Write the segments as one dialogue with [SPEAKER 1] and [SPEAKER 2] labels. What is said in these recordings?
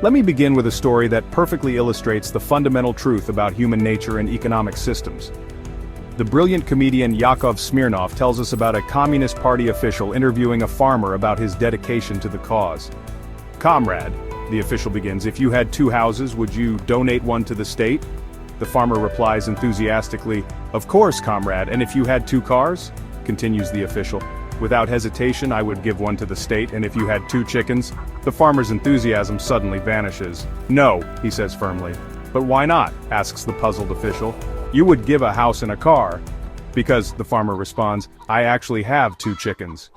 [SPEAKER 1] Let me begin with a story that perfectly illustrates the fundamental truth about human nature and economic systems. The brilliant comedian Yakov Smirnoff tells us about a Communist Party official interviewing a farmer about his dedication to the cause. "Comrade," the official begins, "if you had 2 houses, would you donate one to the state?" The farmer replies enthusiastically, "Of course, comrade, and if you had 2 cars?" continues the official. "Without hesitation, I would give one to the state, and if you had 2 chickens?" The farmer's enthusiasm suddenly vanishes. "No," he says firmly. "But why not?" asks the puzzled official. "You would give a house and a car." "Because," the farmer responds, "I actually have 2 chickens."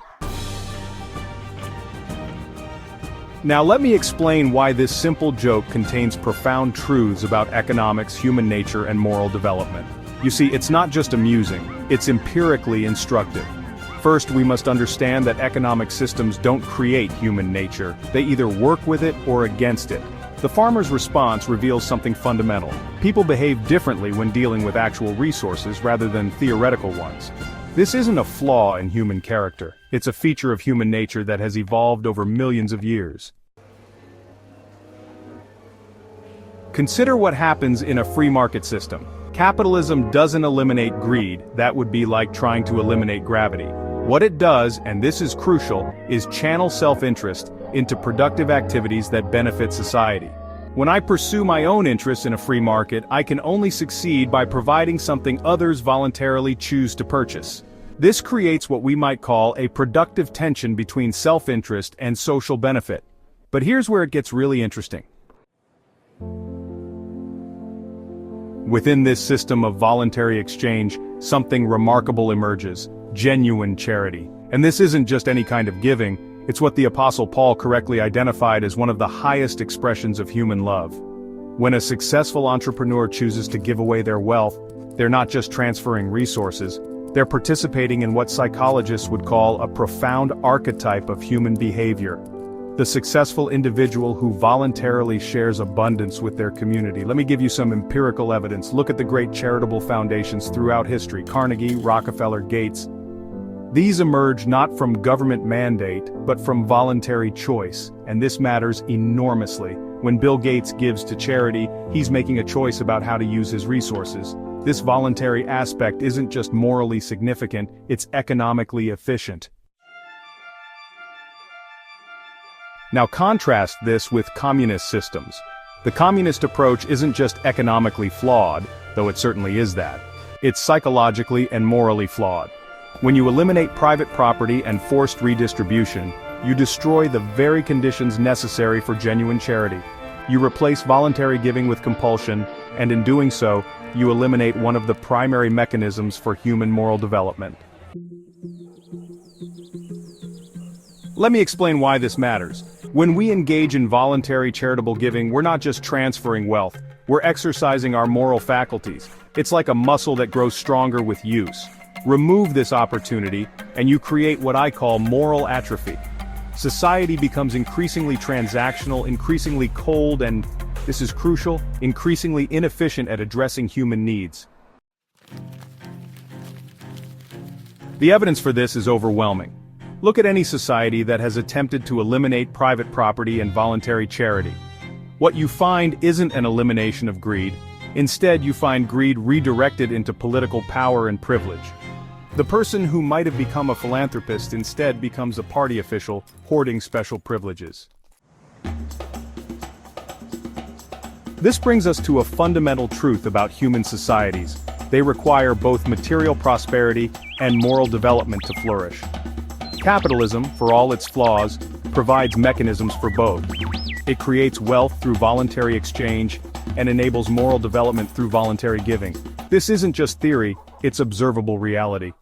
[SPEAKER 1] Now let me explain why this simple joke contains profound truths about economics, human nature, and moral development. You see, it's not just amusing, it's empirically instructive. First, we must understand that economic systems don't create human nature, they either work with it or against it. The farmer's response reveals something fundamental. People behave differently when dealing with actual resources rather than theoretical ones. This isn't a flaw in human character, it's a feature of human nature that has evolved over millions of years. Consider what happens in a free market system. Capitalism doesn't eliminate greed, that would be like trying to eliminate gravity. What it does, and this is crucial, is channel self-interest into productive activities that benefit society. When I pursue my own interests in a free market, I can only succeed by providing something others voluntarily choose to purchase. This creates what we might call a productive tension between self-interest and social benefit. But here's where it gets really interesting. Within this system of voluntary exchange, something remarkable emerges: genuine charity. And this isn't just any kind of giving, it's what the Apostle Paul correctly identified as one of the highest expressions of human love. When a successful entrepreneur chooses to give away their wealth, they're not just transferring resources, they're participating in what psychologists would call a profound archetype of human behavior. The successful individual who voluntarily shares abundance with their community. Let me give you some empirical evidence. Look at the great charitable foundations throughout history: Carnegie, Rockefeller, Gates. These emerge not from government mandate, but from voluntary choice, and this matters enormously. When Bill Gates gives to charity, he's making a choice about how to use his resources. This voluntary aspect isn't just morally significant, it's economically efficient. Now contrast this with communist systems. The communist approach isn't just economically flawed, though it certainly is that. It's psychologically and morally flawed. When you eliminate private property and forced redistribution, you destroy the very conditions necessary for genuine charity. You replace voluntary giving with compulsion, and in doing so, you eliminate one of the primary mechanisms for human moral development. Let me explain why this matters. When we engage in voluntary charitable giving, we're not just transferring wealth, we're exercising our moral faculties. It's like a muscle that grows stronger with use. Remove this opportunity, and you create what I call moral atrophy. Society becomes increasingly transactional, increasingly cold, and, this is crucial, increasingly inefficient at addressing human needs. The evidence for this is overwhelming. Look at any society that has attempted to eliminate private property and voluntary charity. What you find isn't an elimination of greed. Instead, you find greed redirected into political power and privilege. The person who might have become a philanthropist instead becomes a party official, hoarding special privileges. This brings us to a fundamental truth about human societies. They require both material prosperity and moral development to flourish. Capitalism, for all its flaws, provides mechanisms for both. It creates wealth through voluntary exchange and enables moral development through voluntary giving. This isn't just theory, it's observable reality.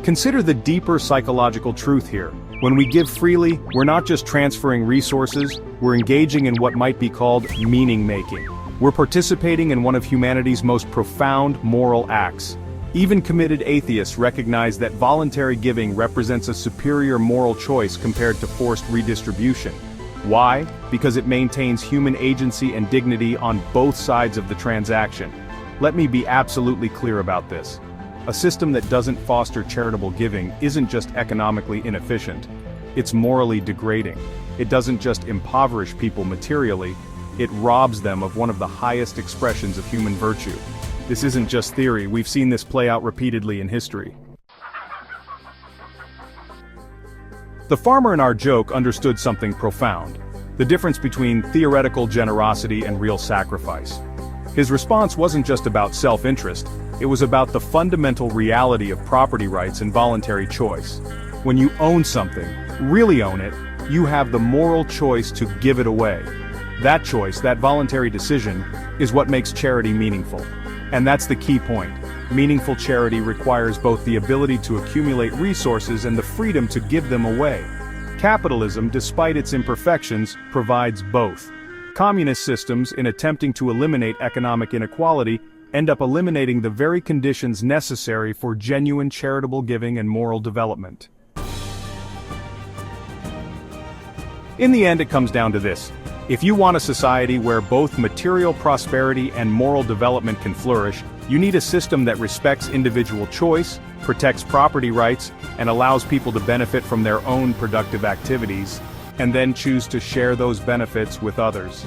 [SPEAKER 1] Consider the deeper psychological truth here. When we give freely, we're not just transferring resources, we're engaging in what might be called meaning-making. We're participating in one of humanity's most profound moral acts. Even committed atheists recognize that voluntary giving represents a superior moral choice compared to forced redistribution. Why? Because it maintains human agency and dignity on both sides of the transaction. Let me be absolutely clear about this. A system that doesn't foster charitable giving isn't just economically inefficient. It's morally degrading. It doesn't just impoverish people materially, it robs them of one of the highest expressions of human virtue. This isn't just theory, we've seen this play out repeatedly in history. The farmer in our joke understood something profound: the difference between theoretical generosity and real sacrifice. His response wasn't just about self-interest, it was about the fundamental reality of property rights and voluntary choice. When you own something, really own it, you have the moral choice to give it away. That choice, that voluntary decision, is what makes charity meaningful. And that's the key point. Meaningful charity requires both the ability to accumulate resources and the freedom to give them away. Capitalism, despite its imperfections, provides both. Communist systems, in attempting to eliminate economic inequality, end up eliminating the very conditions necessary for genuine charitable giving and moral development. In the end, it comes down to this. If you want a society where both material prosperity and moral development can flourish, you need a system that respects individual choice, protects property rights, and allows people to benefit from their own productive activities, and then choose to share those benefits with others.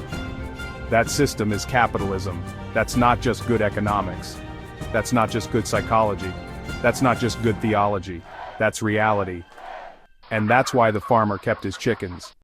[SPEAKER 1] That system is capitalism. That's not just good economics. That's not just good psychology. That's not just good theology. That's reality. And that's why the farmer kept his chickens.